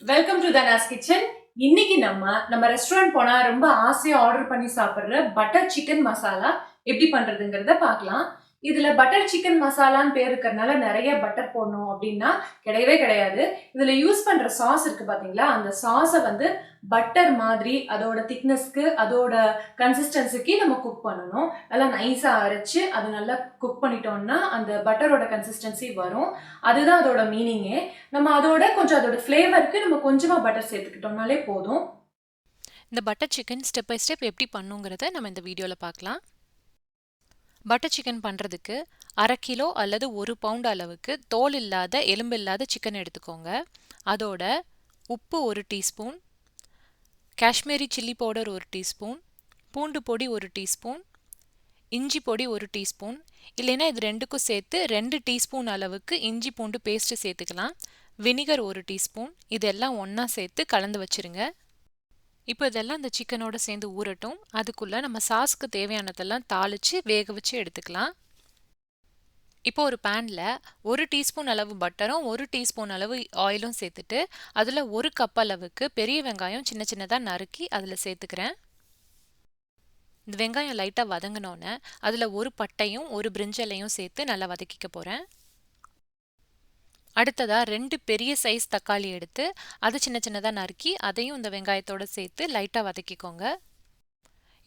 Welcome to தனாஸ் kitchen. இன்னைக்கு நம்ம restaurant போனா ரொம்ப ஆசையா ஆர்டர் பண்ணி சாப்பிடுற பட்டர் சிக்கன் மசாலா எப்படி பண்றதுங்கிறத பார்க்கலாம். இதுல பட்டர் சிக்கன் மசாலான்னு பேர் இருக்கிறதுனால நிறைய பட்டர் போடணும் அப்படின்னா கிடையவே கிடையாது. இதுல யூஸ் பண்ற சாஸ் இருக்கு பாத்தீங்களா, அந்த சாஸை பட்டர் மாதிரி அதோட திக்னஸ்க்கு அதோட கன்சிஸ்டன்சிக்கு நம்ம குக் பண்ணணும். நல்லா நைஸா அரைச்சு அது நல்லா குக் பண்ணிட்டோம்னா அந்த பட்டரோட கன்சிஸ்டன்சி வரும். அதுதான் அதோட மீனிங்கே. நம்ம அதோட கொஞ்சம் அதோட ஃப்ளேவருக்கு நம்ம கொஞ்சமா பட்டர் சேர்த்துக்கிட்டோம்னாலே போதும். இந்த butter chicken step by step எப்படி பண்ணுங்கிறத நம்ம இந்த வீடியோவில் பார்க்கலாம். பட்டர் சிக்கன் பண்ணுறதுக்கு 1/2 கிலோ அல்லது 1 பவுண்ட் அளவுக்கு தோல் இல்லாத எலும்பு இல்லாத சிக்கன் எடுத்துக்கோங்க. அதோட உப்பு 1 teaspoon, Kashmiri chilli powder 1 teaspoon, பூண்டு பொடி 1 டீஸ்பூன், இஞ்சி பொடி 1 டீஸ்பூன், இல்லைன்னா இது ரெண்டுக்கும் சேர்த்து 2 டீஸ்பூன் அளவுக்கு இஞ்சி பூண்டு பேஸ்ட்டு சேர்த்துக்கலாம். வினிகர் 1 டீஸ்பூன், இதெல்லாம் ஒன்றா சேர்த்து கலந்து வச்சுருங்க. இப்போ இதெல்லாம் இந்த சிக்கனோட சேர்ந்து ஊறட்டும். அதுக்குள்ளே நம்ம சாஸ்க்கு தேவையானதெல்லாம் தாளித்து வேக வச்சு எடுத்துக்கலாம். இப்போ ஒரு பேனில் 1 டீஸ்பூன் அளவு பட்டரும் 1 டீஸ்பூன் அளவு ஆயிலும் சேர்த்துட்டு அதில் 1 கப் அளவுக்கு பெரிய வெங்காயம் சின்ன சின்னதாக நறுக்கி அதில் சேர்த்துக்கிறேன். இந்த வெங்காயம் லைட்டாக வதங்கினோன்னே அதில் 1 பட்டையும் 1 பிரிஞ்சலையும் சேர்த்து நல்லா வதக்கிக்க போகிறேன். அடுத்ததாக 2 பெரிய சைஸ் தக்காளி எடுத்து அதை சின்ன சின்னதாக நறுக்கி அதையும் இந்த வெங்காயத்தோடு சேர்த்து லைட்டாக வதக்கிக்கோங்க.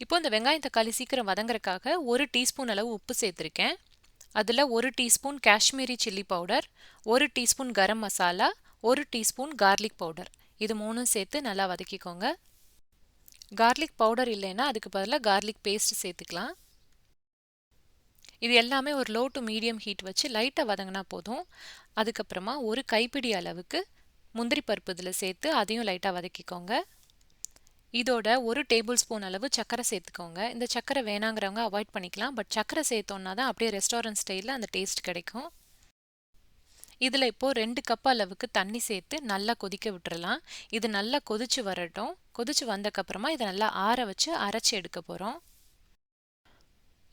இப்போ இந்த வெங்காயம் தக்காளி சீக்கிரம் வதங்குறதுக்காக 1 டீஸ்பூன் அளவு உப்பு சேர்த்துருக்கேன். அதில் 1 teaspoon Kashmiri chilli powder, 1 teaspoon garam masala, 1 teaspoon garlic powder, இது மூணும் சேர்த்து நல்லா வதக்கிக்கோங்க. கார்லிக் பவுடர் இல்லைன்னா அதுக்கு பதிலாக கார்லிக் பேஸ்ட் சேர்த்துக்கலாம். இது எல்லாமே ஒரு லோ டு மீடியம் ஹீட் வச்சு லைட்டாக வதங்கினா போதும். அதுக்கப்புறமா 1 கைப்பிடி அளவுக்கு முந்திரி பருப்பு இதில் சேர்த்து அதையும் லைட்டாக வதக்கிக்கோங்க. இதோட 1 டேபிள் ஸ்பூன் அளவு சர்க்கரை சேர்த்துக்கோங்க. இந்த சர்க்கரை வேணாங்கிறவங்க அவாய்ட் பண்ணிக்கலாம். பட் சர்க்கரை சேர்த்தோன்னா தான் அப்படியே ரெஸ்டாரண்ட் ஸ்டைலில் அந்த டேஸ்ட் கிடைக்கும். இதில் இப்போது 2 கப் அளவுக்கு தண்ணி சேர்த்து நல்லா கொதிக்க விட்டுறலாம். இது நல்லா கொதிச்சு வரட்டும். கொதிச்சு வந்தக்கப்புறமா இதை நல்லா ஆற வச்சு அரைச்சி எடுக்க போகிறோம்.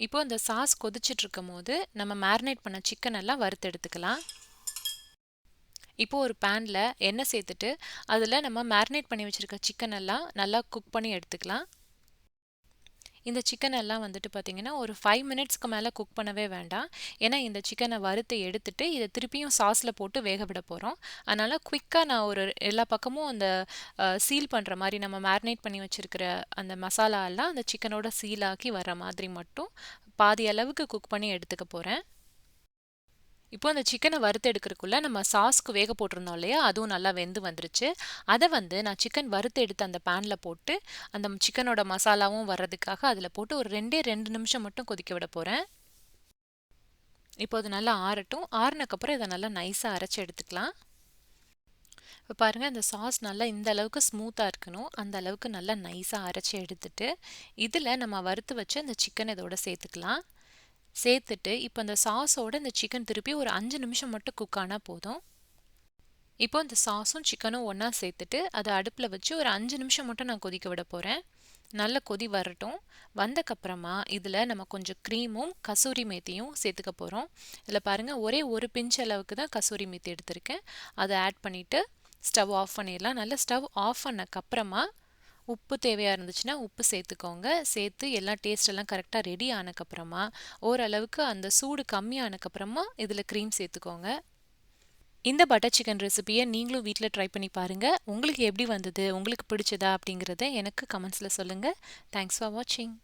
இப்போ இந்த சாஸ் கொதிச்சுட்டு இருக்கும் போது நம்ம மேரினேட் பண்ண சிக்கன் எல்லாம் வறுத்து எடுத்துக்கலாம். இப்போ ஒரு பேனில் எண்ணெய் சேர்த்துட்டு அதில் நம்ம மேரினேட் பண்ணி வச்சுருக்க சிக்கன் எல்லாம் நல்லா குக் பண்ணி எடுத்துக்கலாம். இந்த சிக்கன் எல்லாம் பார்த்திங்கன்னா ஒரு 5 மினிட்ஸ்க்கு மேலே குக் பண்ணவே வேண்டாம். ஏன்னா இந்த சிக்கனை வறுத்து எடுத்துட்டு இதை திருப்பியும் சாஸில் போட்டு வேக விட போகிறோம். அதனால் குயிக்காக நான் ஒரு எல்லா பக்கமும் அந்த சீல் பண்ணுற மாதிரி நம்ம மேரினேட் பண்ணி வச்சுருக்கிற அந்த மசாலா எல்லாம் அந்த சிக்கனோட சீலாக்கி வர மாதிரி மட்டும் பாதி அளவுக்கு குக் பண்ணி எடுத்துக்க போகிறேன். இப்போ அந்த சிக்கனை வறுத்து எடுக்கிறதுக்குள்ளே நம்ம சாஸ்க்கு வேக போட்டிருந்தோம் இல்லையா, அதுவும் நல்லா வெந்து வந்துருச்சு. அதை நான் சிக்கன் வறுத்து எடுத்து அந்த பேனில் போட்டு அந்த சிக்கனோட மசாலாவும் வர்றதுக்காக அதில் போட்டு ஒரு 2 நிமிஷம் மட்டும் கொதிக்க விட போகிறேன். இப்போ அது நல்லா ஆறட்டும். ஆறினக்கப்புறம் இதை நல்லா நைஸாக அரைச்சி எடுத்துக்கலாம். இப்போ பாருங்கள், இந்த சாஸ் நல்லா இந்த அளவுக்கு ஸ்மூத்தாக இருக்கணும். அந்த அளவுக்கு நல்லா நைஸாக அரைச்சி எடுத்துட்டு இதில் நம்ம வறுத்து வச்சு அந்த சிக்கன் இதோட சேர்த்துக்கலாம். சேர்த்துட்டு இப்போ இந்த சாஸோட இந்த சிக்கன் திருப்பி ஒரு 5 நிமிஷம் மட்டும் குக் ஆனால் போதும். இப்போ இந்த சாஸும் சிக்கனும் ஒன்றா சேர்த்துட்டு அதை அடுப்பில் வச்சு ஒரு 5 நிமிஷம் மட்டும் நான் கொதிக்க விட போகிறேன். நல்ல கொதி வரட்டும். வந்தக்கப்புறமா இதில் நம்ம கொஞ்சம் க்ரீமும் கசூரி மேத்தியும் சேர்த்துக்க போகிறோம். இதில் பாருங்கள், ஒரே ஒரு பிஞ்ச் அளவுக்கு தான் கசூரி மேத்தி எடுத்திருக்கேன். அதை ஆட் பண்ணிவிட்டு ஸ்டவ் ஆஃப் பண்ணிடலாம். நல்லா ஸ்டவ் ஆஃப் பண்ணக்கப்புறமா உப்பு தேவையாக இருந்துச்சுன்னா உப்பு சேர்த்துக்கோங்க. சேர்த்து எல்லா டேஸ்டெல்லாம் கரெக்டாக ரெடி ஆனக்கப்புறமா ஓரளவுக்கு அந்த சூடு கம்மியானக்கப்புறமா இதில் க்ரீம் சேர்த்துக்கோங்க. இந்த பட்டர் சிக்கன் ரெசிபியை நீங்களும் வீட்டில் ட்ரை பண்ணி பாருங்கள். உங்களுக்கு எப்படி வந்தது, உங்களுக்கு பிடிச்சதா அப்படிங்கிறத எனக்கு கமெண்ட்ஸில் சொல்லுங்கள். தேங்க்ஸ் ஃபார் வாட்சிங்.